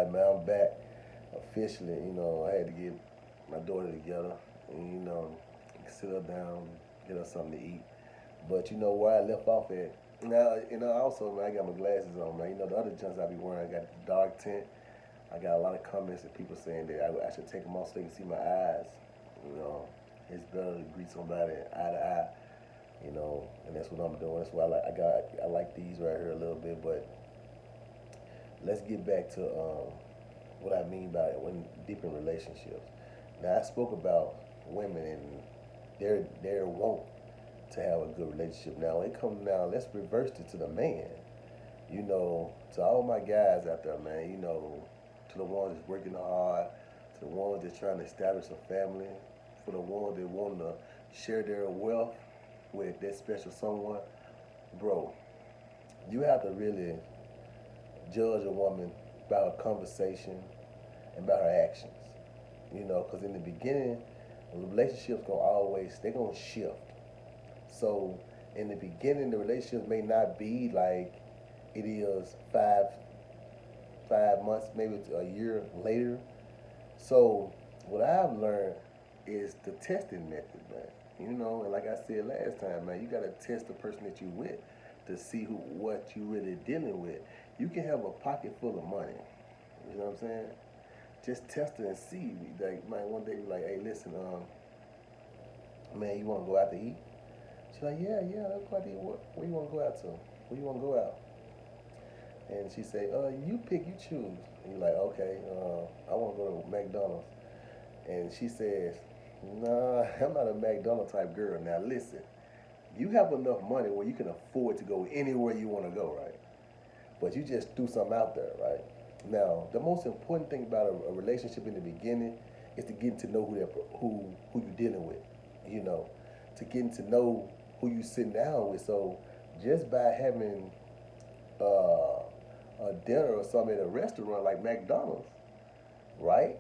right, man, I'm back officially. I had to get my daughter together and, sit her down, get her something to eat. But where I left off at, now, also, man, I got my glasses on, man. The other junks I be wearing, I got the dark tint. I got a lot of comments and people saying that I should take them off so they can see my eyes. You know, it's better to greet somebody eye to eye, and that's what I'm doing. That's why I like these right here a little bit, but let's get back to what I mean by it when deep in relationships. Now I spoke about women and their want to have a good relationship. Now it comes now. Let's reverse it to the man. To all my guys out there, man. To the ones that's working hard, to the ones that's trying to establish a family, for the ones that want to share their wealth with that special someone, bro. You have to really judge a woman by her conversation and by her actions. Because in the beginning, relationships gonna always they gonna shift. So in the beginning, the relationship may not be like it is 5 months, maybe a year later. So what I've learned is the testing method, man. And like I said last time, man, you gotta test the person that you with to see what you really dealing with. You can have a pocket full of money. You know what I'm saying? Just test it and see. Like, man, one day you're like, hey, listen, man, you want to go out to eat? She's like, yeah, let's go out to eat. Where you want to go out to? Where you want to go out? And she say, you pick, you choose. And you're like, okay, I want to go to McDonald's. And she says, nah, I'm not a McDonald's type girl. Now listen, you have enough money where you can afford to go anywhere you want to go, right? But you just threw something out there, right? Now, the most important thing about a relationship in the beginning is to get to know who you're dealing with, to getting to know who you sitting down with. So just by having a dinner or something at a restaurant like McDonald's, right?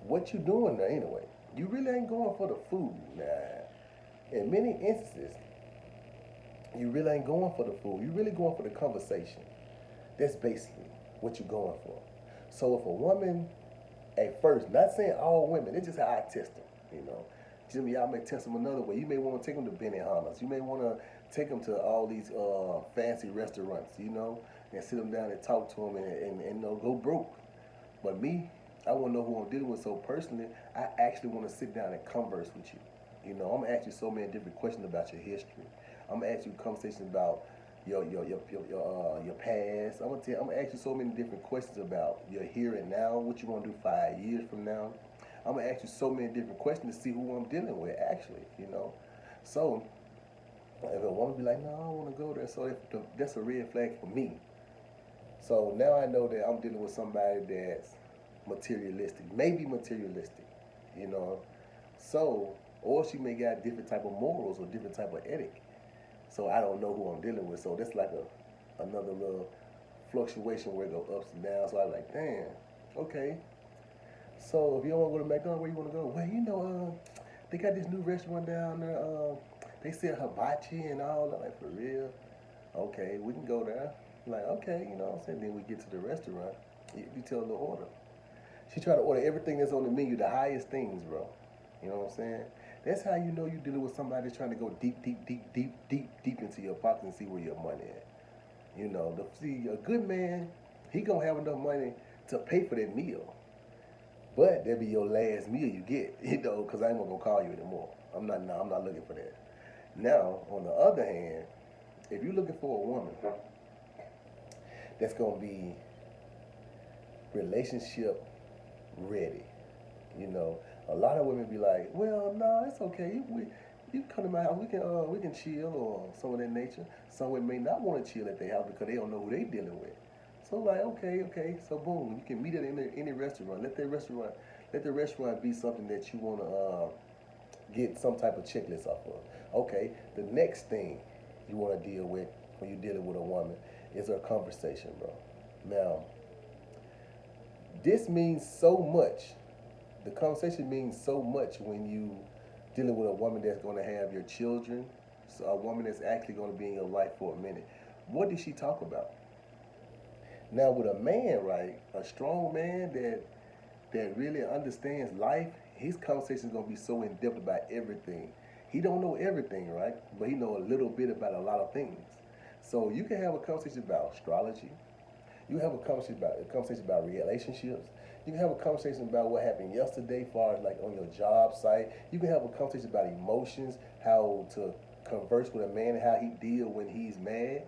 What you doing there anyway? You really ain't going for the food. Nah. In many instances, you really ain't going for the food. You really going for the conversation. That's basically what you're going for. So if a woman, at first, not saying all women, it's just how I test them, Jimmy, y'all may test them another way. You may want to take them to Benihana's. You may want to take them to all these fancy restaurants, and sit them down and talk to them and go broke. But me, I want to know who I'm dealing with. So personally, I actually want to sit down and converse with you. I'm gonna ask you so many different questions about your history. I'm gonna ask you conversations about your past. I'm gonna ask you so many different questions about your here and now. What you gonna do 5 years from now? I'm gonna ask you so many different questions to see who I'm dealing with. Actually. So if a woman be like, no, I don't want to go there. So that's a red flag for me. So now I know that I'm dealing with somebody that's materialistic, maybe materialistic, you know. So, or she may got different type of morals or different type of ethic. So I don't know who I'm dealing with. So that's like another little fluctuation where it go ups and downs. So I was like, damn, okay. So if you don't want to go to McDonald's, where you want to go? Well, they got this new restaurant down there. They sell hibachi and all that. Like, for real? Okay, we can go there. Like, okay, you know what I'm saying? Then we get to the restaurant. You tell her to order. She try to order everything that's on the menu, the highest things, bro. You know what I'm saying? That's how you know you're dealing with somebody that's trying to go deep into your pocket and see where your money at. See, a good man, he gonna have enough money to pay for that meal. But that'll be your last meal you get, because I ain't gonna call you anymore. I'm not looking for that. Now, on the other hand, if you're looking for a woman that's gonna be relationship ready, a lot of women be like, well, no, it's okay. You come to my house, we can chill or some of that nature. Some women may not want to chill at their house because they don't know who they dealing with. So like, okay. So boom, you can meet at any restaurant. Let the restaurant be something that you want to get some type of checklist off of. Okay, the next thing you want to deal with when you're dealing with a woman is her conversation, bro. Now, this means so much. The conversation means so much when you dealing with a woman that's going to have your children, so a woman that's actually going to be in your life for a minute. What did she talk about? Now with a man, right, a strong man that really understands life, his conversation is gonna be so in depth about everything. He don't know everything, right? But he know a little bit about a lot of things. So you can have a conversation about astrology. You can have a conversation about relationships. You can have a conversation about what happened yesterday, as far as like on your job site. You can have a conversation about emotions, how to converse with a man and how he deal when he's mad.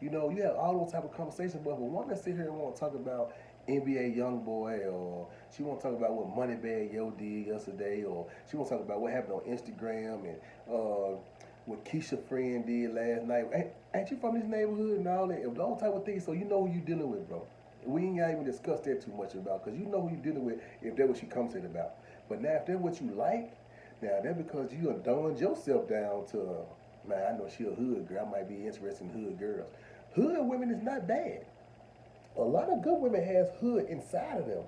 You have all those type of conversations. But if a woman sit here and want to talk about NBA young boy, or she want to talk about what Moneybag Yo did yesterday, or she want to talk about what happened on Instagram and what Keisha friend did last night. Ain't you from this neighborhood and all that? Those type of things. So you know who you dealing with, bro. We ain't got even discussed that too much about, because you know who you dealing with if that's what she comes in about. But now if that's what you like, now that's because you done dumbed yourself down to, man, I know she a hood girl. I might be interested in hood girls. Hood women is not bad. A lot of good women has hood inside of them,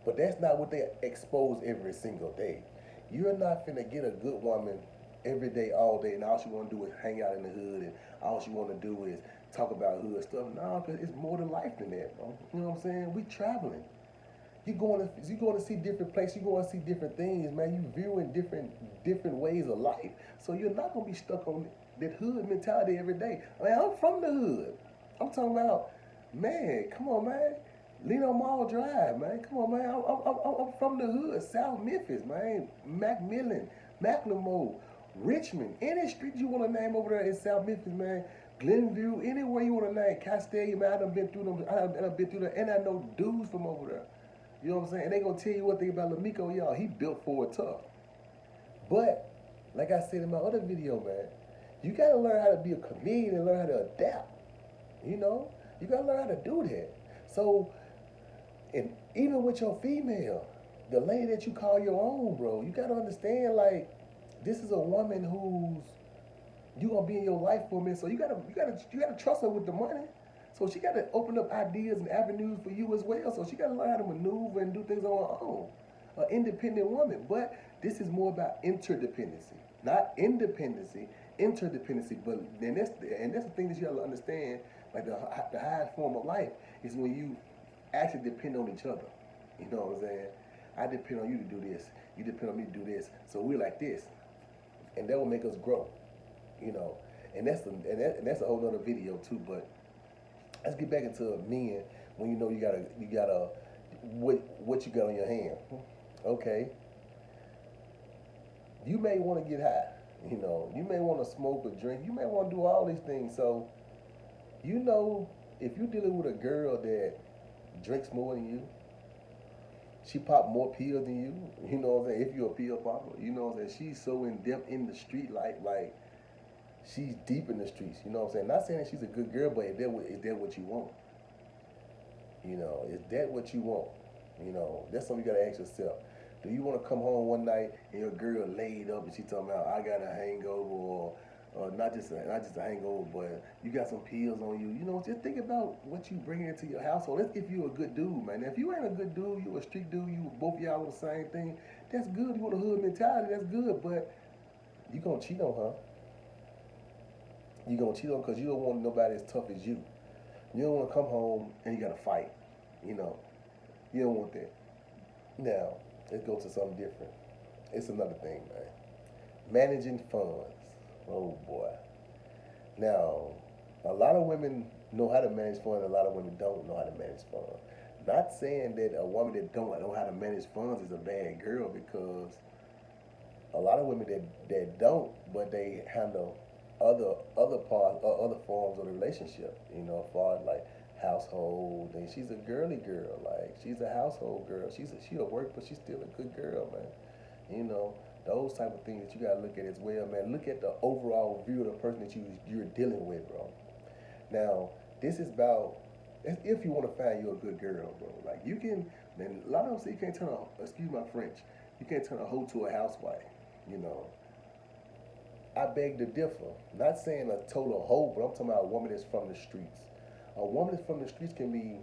but that's not what they expose every single day. You're not finna get a good woman every day, all day, and all she want to do is hang out in the hood, and all she want to do is talk about hood stuff. No, because it's more to life than that, bro. You know what I'm saying? We traveling. You going to see different places. You going to see different things, man. You viewing different ways of life. So you're not gonna be stuck on that hood mentality every day. I mean, I'm from the hood. I'm talking about, man. Come on, man. Leno Mall Drive, man. Come on, man. I'm from the hood, South Memphis, man. Macmillan, Macklemore, Richmond, any street you want to name over there in South Memphis, man. Glenview, anywhere you want to name, Castelli, man. I done been through them. I done been through there, and I know dudes from over there. You know what I'm saying? And they gonna tell you one thing about Lamiko, y'all. He built for it tough. But like I said in my other video, man, you gotta learn how to be a comedian and learn how to adapt. You know, you gotta learn how to do that. So, and even with your female, the lady that you call your own, bro, you gotta understand, like, this is a woman who's you gonna be in your life for a minute. So you gotta trust her with the money. So she gotta open up ideas and avenues for you as well. So she gotta learn how to maneuver and do things on her own. An independent woman. But this is more about interdependency, not independency, interdependency. But that's the thing that you gotta understand. Like the highest form of life is when you actually depend on each other. You know what I'm saying? I depend on you to do this. You depend on me to do this. So we're like this, and that will make us grow. You know, and that's a whole other video too. But let's get back into men when you know you gotta what you got on your hand. Okay, you may want to get high. You know, you may want to smoke or drink. You may want to do all these things. So you know, if you're dealing with a girl that drinks more than you, she pop more pills than you. You know what I'm saying? If you're a pill popper, you know what I'm saying? She's so in depth in the street life, like she's deep in the streets. You know what I'm saying? Not saying that she's a good girl, but is that what you want? You know, is that what you want? You know, that's something you gotta ask yourself. Do you want to come home one night and your girl laid up and she talking about I got a hangover, or not just a hangover, but you got some pills on you? You know, just think about what you bring into your household. That's if you a good dude, man. Now, if you ain't a good dude, you a street dude, you both y'all on the same thing. That's good. You want a hood mentality. That's good, but you gonna cheat on her. You gonna cheat on because you don't want nobody as tough as you. You don't want to come home and you gotta fight. You know, you don't want that. Now, let's go to something different. It's another thing, man. Managing funds. Oh boy. Now, a lot of women know how to manage funds. A lot of women don't know how to manage funds. Not saying that a woman that don't know how to manage funds is a bad girl, because a lot of women that don't, but they handle other parts or other forms of the relationship. You know, as far as like household, and she's a girly girl. Like she's a household girl. She'll work, but she's still a good girl, man. You know, those type of things that you gotta look at as well, man. Look at the overall view of the person that you're dealing with, bro. Now, this is about if you want to find you a good girl, bro. Like you can, man. A lot of them say you can't turn a, excuse my French, you can't turn a hoe to a housewife. You know, I beg to differ. Not saying a total hoe, but I'm talking about a woman that's from the streets. A woman that's from the streets can be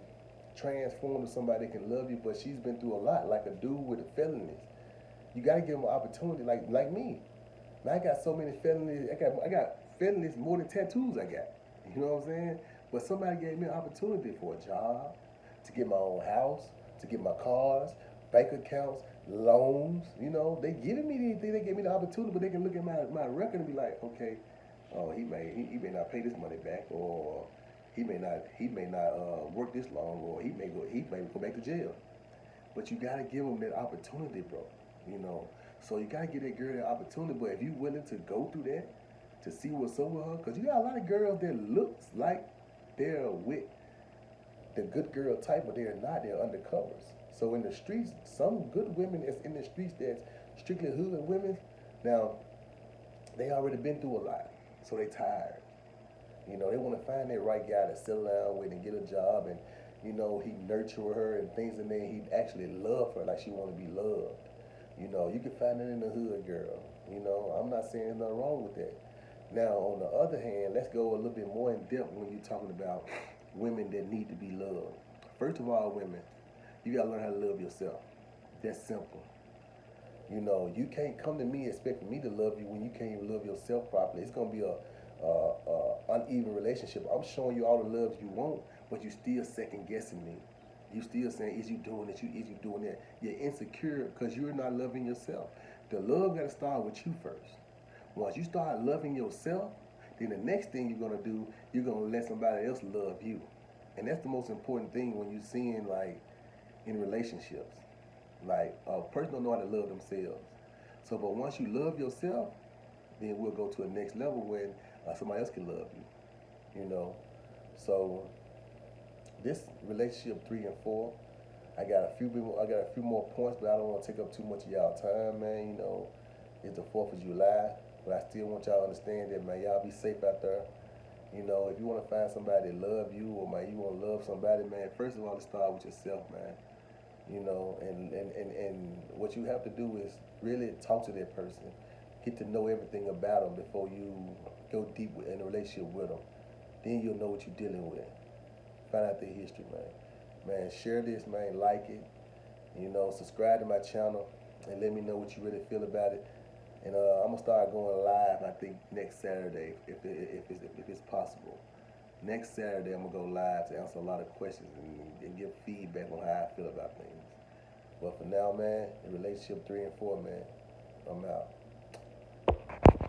transformed to somebody that can love you, but she's been through a lot, like a dude with a felonies. You gotta give them an opportunity, like me. Now I got so many felonies. I got felonies more than tattoos I got. You know what I'm saying? But somebody gave me an opportunity for a job, to get my own house, to get my cars, bank accounts, loans. You know, they giving me anything. They gave me the opportunity, but they can look at my record and be like, okay, oh, he may not pay this money back, or he may not work this long, or he may go back to jail. But you gotta give them that opportunity, bro. You know, so you gotta give that girl that opportunity. But if you willing to go through that to see what's up with her, cause you got a lot of girls that looks like they're with the good girl type, but they're not. They're undercovers. So in the streets, some good women that's in the streets that's strictly hood women. Now they already been through a lot, so they tired. You know, they want to find that right guy to settle down with and get a job, and you know he nurture her and things, and then he actually love her like she want to be loved. You know, you can find it in the hood, girl. You know, I'm not saying there's nothing wrong with that. Now, on the other hand, let's go a little bit more in depth when you're talking about women that need to be loved. First of all, women, you gotta learn how to love yourself. That's simple. You know, you can't come to me expecting me to love you when you can't even love yourself properly. It's gonna be a uneven relationship. I'm showing you all the love you want, but you still second guessing me. You still saying, is you doing this? Is you doing that? You're insecure because you're not loving yourself. The love gotta start with you first. Once you start loving yourself, then the next thing you're gonna do, you're gonna let somebody else love you. And that's the most important thing when you're seeing like in relationships. Like a person don't know how to love themselves. So, but once you love yourself, then we'll go to a next level when somebody else can love you. You know. So this relationship 3 and 4, I got a few more points, but I don't want to take up too much of y'all time, man. You know, it's the 4th of July, but I still want y'all to understand that, man. Y'all be safe out there. You know, if you want to find somebody that love you, or man, you want to love somebody, man. First of all, let's start with yourself, man. You know, and what you have to do is really talk to that person, get to know everything about them before you go deep in a relationship with them. Then you'll know what you're dealing with. Find out their history, man. Man, share this, man. Like it. You know, subscribe to my channel and let me know what you really feel about it. And I'm gonna start going live. I think next Saturday, if it's possible. Next Saturday, I'm gonna go live to answer a lot of questions and give feedback on how I feel about things. But for now, man, in relationship 3 and 4, man, I'm out.